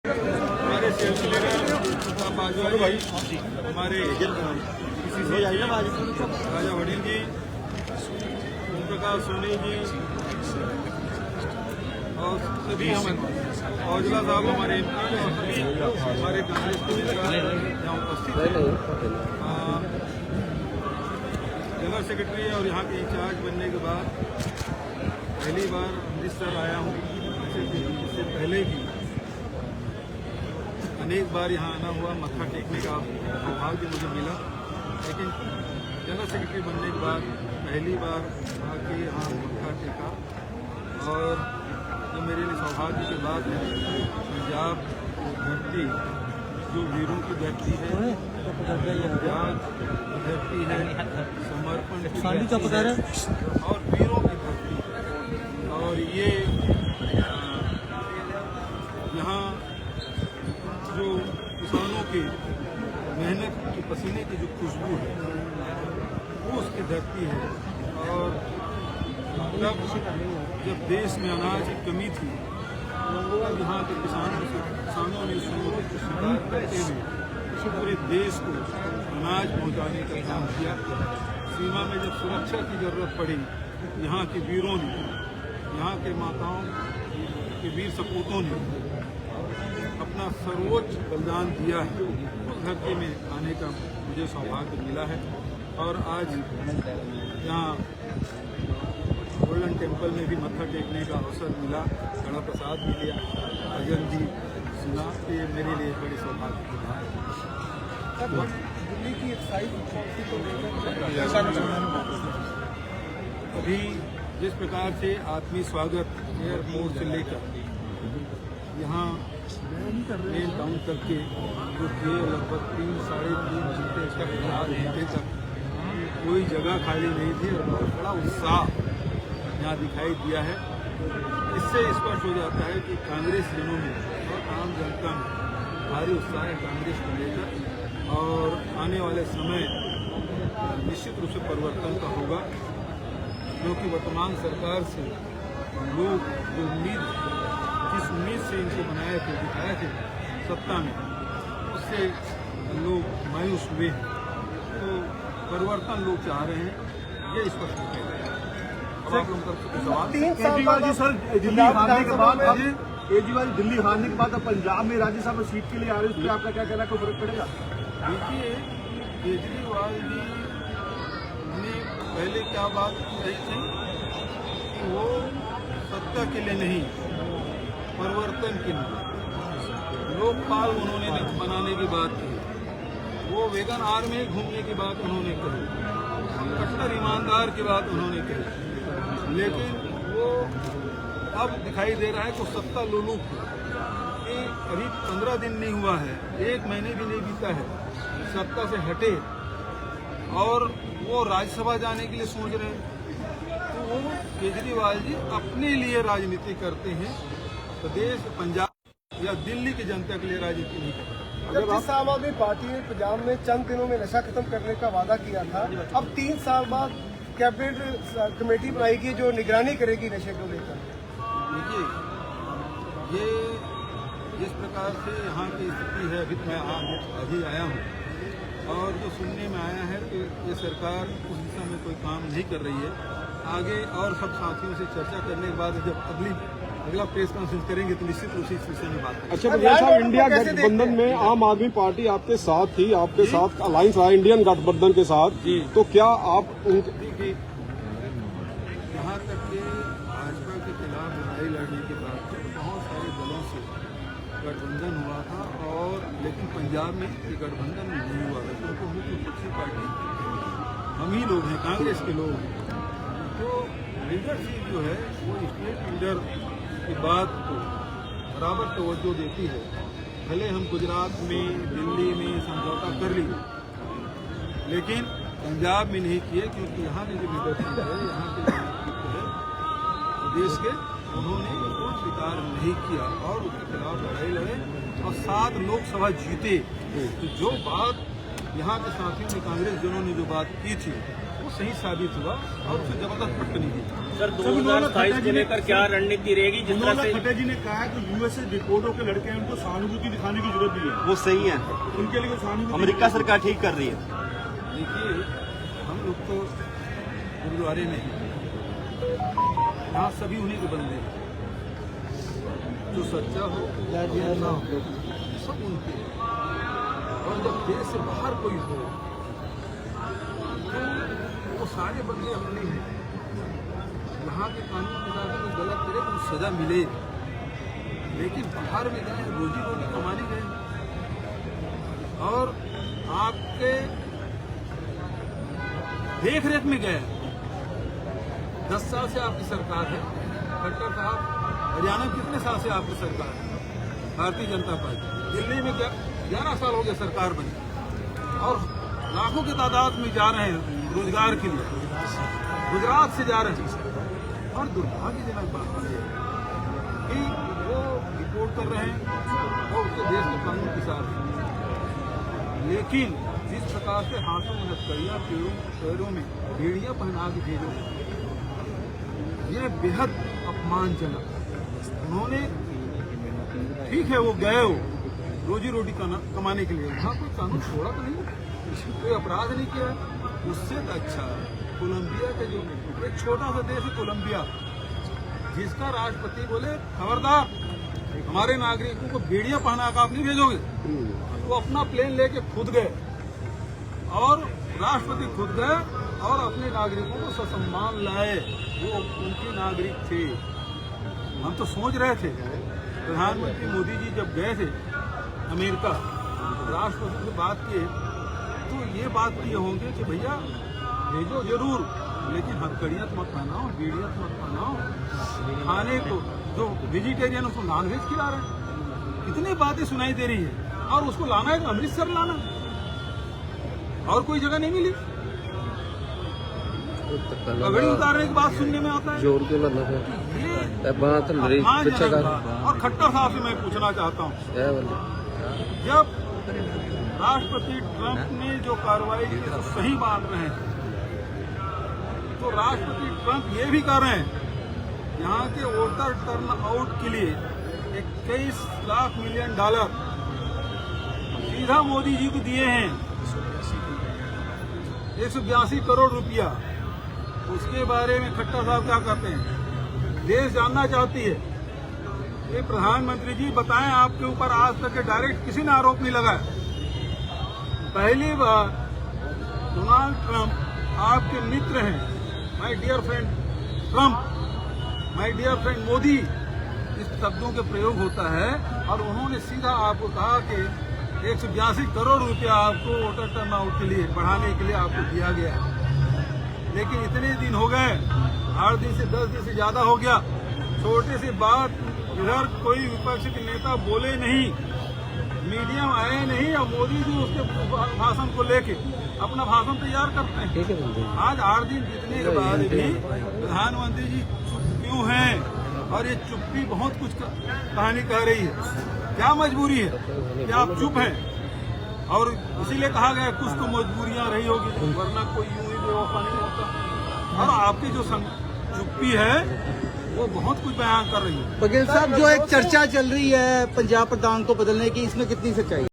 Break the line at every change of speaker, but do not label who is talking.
हमारे self leader Bajwa भाई, हमारे PCC राजा वड़िल जी, ओम प्रकाश सोनी जी और सभी औजला साहब हमारे MP, सभी हमारे कांग्रेस के नेता यहाँ उपस्थित हैं। जनरल सेक्रेटरी और यहाँ के इंचार्ज बनने के बाद पहली बार अमृतसर आया हूँ। इससे पहले भी अनेक बार यहाँ आना हुआ, मत्था टेकने का सौभाग्य मुझे मिला, लेकिन जनरल सेक्रेटरी बनने के बाद पहली बार आके यहाँ मत्था टेका और ये मेरे लिए सौभाग्य की बात है। पंजाब धरती जो वीरों की धरती है, त्याग की धरती है, समर्पण की धरती है और वीरों की धरती है। और ये यहाँ जो किसानों की मेहनत की पसीने की जो खुशबू है वो उसकी धरती है। और तब जब देश में अनाज की कमी थी तब यहाँ के किसानों ने उसको स्वीकार करते हुए पूरे देश को अनाज पहुँचाने का काम किया। सीमा में जब सुरक्षा की जरूरत पड़ी, यहाँ के वीरों ने, यहाँ के माताओं के वीर सपूतों ने अपना सर्वोच्च बलिदान दिया है। उस धरती में आने का मुझे सौभाग्य मिला है और आज यहाँ गोल्डन टेम्पल में भी मत्था टेकने का अवसर मिला, कड़ा प्रसाद भी लिया, भजन जी सुना। तो ये मेरे लिए बड़ी सौभाग्य की बात है।
दिल्ली की
अभी जिस प्रकार से आत्मीय स्वागत एयरपोर्ट से लेकर यहाँ मेन टाउन तक के जो थे लगभग 3-3.5 घंटे तक, 4 घंटे तक कोई जगह खाली नहीं थी और बहुत बड़ा उत्साह यहाँ दिखाई दिया है। इससे स्पष्ट हो जाता है कि कांग्रेस जनों में और आम जनता में भारी उत्साह है कांग्रेस को लेकर और आने वाले समय निश्चित रूप से परिवर्तन का होगा, क्योंकि वर्तमान सरकार से लोग जो जिस उम्मीद से इनको बनाए थे, दिखाए थे सत्ता में, उससे लोग मायूस हुए हैं। तो परिवर्तन लोग चाह रहे हैं, ये स्पष्ट हो गया है।
केजरीवाल जी सर दिल्ली हारने के बाद केजरीवाल दिल्ली हारने के बाद अब पंजाब में राज्यसभा सीट के लिए आ रहे हैं, उस पर आपका क्या कहना है, कोई फर्क पड़ेगा?
देखिए, केजरीवाल जी ने पहले क्या बात कही थी कि वो सत्ता के लिए नहीं, परिवर्तन के लिए लोकपाल उन्होंने बनाने की बात की, वो वेगन आर में घूमने की बात उन्होंने कही, कट्टर ईमानदार की बात उन्होंने कही। लेकिन वो अब दिखाई दे रहा है कि सत्ता लोलू कि अभी 15 दिन नहीं हुआ है, 1 महीने भी नहीं बीता है सत्ता से हटे और वो राज्यसभा जाने के लिए सोच रहे हैं। तो वो केजरीवाल जी अपने लिए राजनीति करते हैं, प्रदेश, पंजाब या दिल्ली की जनता के लिए राजनीति नहीं करते।
जब आम आदमी पार्टी ने पंजाब में चंद दिनों में नशा खत्म करने का वादा किया था, अब 3 साल बाद कैबिनेट कमेटी बनाई गई जो निगरानी करेगी नशे को लेकर।
देखिए, ये जिस प्रकार से यहाँ की स्थिति है, अभी मैं अभी आया हूँ और जो सुनने में आया है कि ये सरकार उस दिशा में कोई काम नहीं कर रही है। आगे और सब साथियों से चर्चा करने के बाद जब अगला प्रेस कॉन्फ्रेंस करेंगे तो निश्चित रूप से इस विषय में बात करेंगे।
अच्छा भैया साहब, इंडिया गठबंधन में आम आदमी पार्टी आपके साथ थी, आपके साथ अलायंस रहा इंडियन गठबंधन के साथ, तो क्या आप
देखिए, यहाँ तक के भाजपा के खिलाफ लड़ाई लड़ने के बाद बहुत सारे दलों से गठबंधन हुआ था और लेकिन पंजाब में ये गठबंधन नहीं हुआ था, क्योंकि मुख्य विपक्षी पार्टी हम ही लोग हैं, कांग्रेस के लोग हैं। तो लीडरशिप जो है वो स्टेट लीडर की बात को बराबर तवज्जो देती है। भले हम गुजरात में, दिल्ली में समझौता कर लिए, लेकिन पंजाब में नहीं किए, क्योंकि यहाँ की जो लीडरशिप है, यहाँ के नेतृत्व है प्रदेश के, उन्होंने इसको स्वीकार नहीं किया और उसके खिलाफ लड़ाई लड़े और 7 लोकसभा जीते। तो जो बात यहाँ के साथियों ने, कांग्रेस जनों ने जो बात की थी, वो सही साबित हुआ और उसे जबरदस्त पटकनी दी।
सर 2027 को लेकर क्या रणनीति रहेगी? जिस तरह से
खट्टर जी ने कहा है कि यूएसए रिपोर्टों के लड़के हैं, उनको सहानुभूति दिखाने की जरूरत नहीं है,
वो सही है,
उनके लिए सहानुभूति
अमेरिका सरकार ठीक कर रही है।
देखिए, हम लोग तो गुरुद्वारे में हैं, यहाँ सभी उन्हीं के बंदे हैं, जो सच्चा हो ना हो सब उनके। और जब देश से बाहर कोई हो तो वो सारे बंदे अपने हैं। यहाँ के कानून के मुताबिक कोई गलत करे तो सजा मिले, लेकिन बाहर में गए रोजी रोटी कमाने गए और आपके देख रेख में गए। 10 साल से आपकी सरकार है खट्टर साहब। हरियाणा में कितने साल से आपकी सरकार है? भारतीय जनता पार्टी। दिल्ली में क्या 11 साल हो गए सरकार बनी और लाखों की तादाद में जा रहे हैं रोजगार के लिए, गुजरात से जा रहे हैं। और दुर्भाग्यजनक बात है कि वो रिपोर्ट कर रहे हैं और उसके देश के कानून के साथ हैं। लेकिन जिस प्रकार से हाथों में हथकड़ियां, पैरों में बेड़ियां पहना के भेजो, ये बेहद अपमानजनक। उन्होंने ठीक है वो गए हो रोजी रोटी कमाने के लिए, वहाँ कोई कानून छोड़ा तो नहीं, कोई अपराध नहीं किया। उससे तो अच्छा कोलंबिया के जो एक छोटा सा देश है कोलंबिया, जिसका राष्ट्रपति बोले खबरदार हमारे नागरिकों को बेड़ियां पहना कर आप नहीं भेजोगे। वो अपना प्लेन लेके खुद गए और राष्ट्रपति खुद गए और अपने नागरिकों को ससम्मान लाए। वो उनके नागरिक थे। हम तो सोच रहे थे प्रधानमंत्री मोदी जी जब गए थे अमेरिका, राष्ट्रपति से बात किए तो ये बात किए होंगे कि भैया भेजो जरूर, लेकिन हथकड़ियां मत पहनाओ, बेड़ियां मत पहनाओ। खाने को जो वेजिटेरियन उसको नॉनवेज खिला रहे हैं। इतनी बातें सुनाई दे रही है और उसको लाना है अमृतसर लाना और कोई जगह नहीं मिली। पगड़ी उतारने की बात सुनने में आता है।
जोर के
और खट्टर साहब से मैं पूछना चाहता हूँ, जब राष्ट्रपति ट्रंप ने जो कार्रवाई की तो सही मान रहे हैं, तो राष्ट्रपति ट्रंप ये भी कर रहे हैं यहाँ के वोटर टर्न आउट के लिए 21 लाख मिलियन डॉलर सीधा मोदी जी को दिए हैं, 182 करोड़ रुपया। उसके बारे में खट्टर साहब क्या कहते हैं? देश जानना चाहती है कि प्रधानमंत्री जी बताएं आपके ऊपर आज तक के डायरेक्ट किसी ने आरोप नहीं लगाया। पहली बार डोनाल्ड ट्रंप आपके मित्र हैं, my dear friend Trump, my dear friend Modi, इस शब्दों के प्रयोग होता है और उन्होंने सीधा आपको कहा कि 182 करोड़ रुपया आपको वोटर टर्न आउट के लिए बढ़ाने के लिए आपको दिया गया है। लेकिन इतने दिन हो गए, 8 दिन से 10 दिन से ज्यादा हो गया, छोटे सी बात इधर कोई विपक्ष के नेता बोले नहीं, मीडिया में आए नहीं और मोदी जी उसके भाषण को लेके अपना भाषण तैयार करते हैं। आज 8 दिन बीतने के बाद भी प्रधानमंत्री जी चुप क्यों हैं? और ये चुप्पी बहुत कुछ कहानी कह रही है। क्या मजबूरी है कि आप चुप हैं? और इसीलिए कहा गया कुछ तो मजबूरियां रही होगी, वरना कोई यूं ही बेवफा नहीं होता। और आपकी जो चुप्पी है वो बहुत कुछ बयान कर रही है।
बघेल साहब, जो एक चर्चा चल रही है पंजाब प्रधान को बदलने की, इसमें कितनी सच्चाई है?